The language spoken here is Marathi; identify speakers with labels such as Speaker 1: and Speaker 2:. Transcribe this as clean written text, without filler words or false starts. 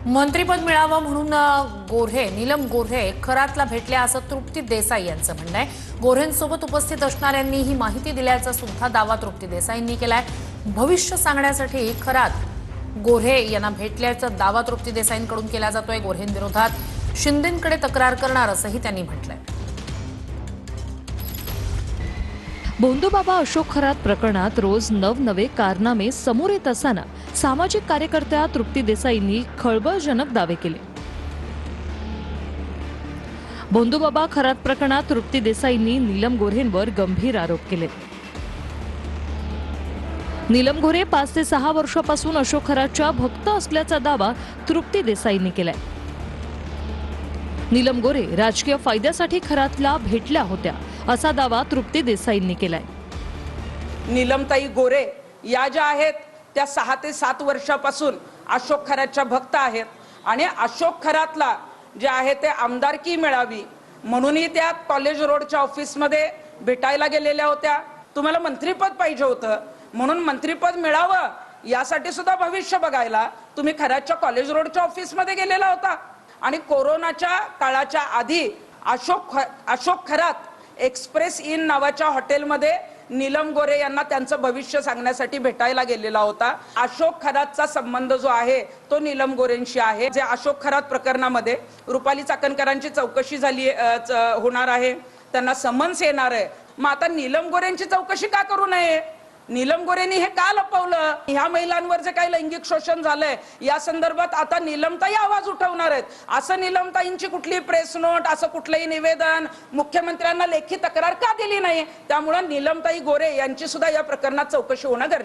Speaker 1: मंत्रिपद मिळावं म्हणून नीलम गोऱ्हे खरातला भेटल्या असं तृप्ती देसाई यांचं म्हणणं आहे। गोऱ्हेंसोबत उपस्थित असणाऱ्यांनी ही माहिती दिल्याचा सुद्धा दावा तृप्ती देसाईंनी केलाय। भविष्य सांगण्यासाठी खरात गोऱ्हे यांना भेटल्याचा दावा तृप्ती देसाईंकडून केला जातोय। गोऱ्हेंविरोधात शिंदेंकडे तक्रार करणार असंही त्यांनी म्हटलंय।
Speaker 2: भोंदूबाबा अशोक खरात प्रकरणात रोज नवनवे कारनामे समोर येत असताना सामाजिक कार्यकर्त्या तृप्ती देसाईंनी खळबळजनक दावे केले। भोंदूबाबा खरात प्रकरणात तृप्ती देसाईंनी नीलम गोऱ्हेंवर गंभीर आरोप केले। नीलम गोऱ्हे 5 ते 6 वर्षापासून अशोक खरातच्या भक्त असल्याचा दावा तृप्ती देसाईंनी केलाय। नीलम गोऱ्हे राजकीय फायद्यासाठी खरातला भेटल्या होत्या असा दावा तृप्ती देसाईंनी केलाय।
Speaker 3: नीलमताई गोरे या ज्या आहेत त्या 6 ते 7 वर्षापासून अशोक खरातच्या भक्त आहेत आणि अशोक खरातला जे आहे ते आमदारकी मिळावी म्हणूनही त्या कॉलेज रोडच्या ऑफिसमध्ये भेटायला गेलेल्या होत्या। तुम्हाला मंत्रिपद पाहिजे होतं म्हणून मंत्रिपद मिळावं यासाठी सुद्धा भविष्य बघायला तुम्ही खरातच्या कॉलेज रोडच्या ऑफिसमध्ये गेलेला होता। आणि कोरोनाच्या काळाच्या आधी अशोक खरात एक्सप्रेस इन नावाच्या हॉटेलमध्ये नीलम गोरे यांना त्यांचं भविष्य सांगण्यासाठी भेटायला गेलेला होता। अशोक खरातचा संबंध जो आहे तो नीलम गोरेंशी आहे। जे अशोक खरात प्रकरणामध्ये रुपाली चाकणकरांची चौकशी झाली होणार आहे, त्यांना समन्स येणार आहे। मग आता नीलम गोरेंची चौकशी का करू नये? नीलम गोरेंनी हे का लपवलं? ह्या महिलांवर जे काही लैंगिक शोषण झालंय या संदर्भात आता नीलमताई आवाज उठवणार आहेत। असं नीलमताईंची कुठली प्रेस नोट, असं कुठलंही निवेदन मुख्यमंत्र्यांना लेखी तक्रार का दिली नाही? त्यामुळे नीलमताई गोरे यांची सुद्धा या प्रकरणात चौकशी होणं गरजेचं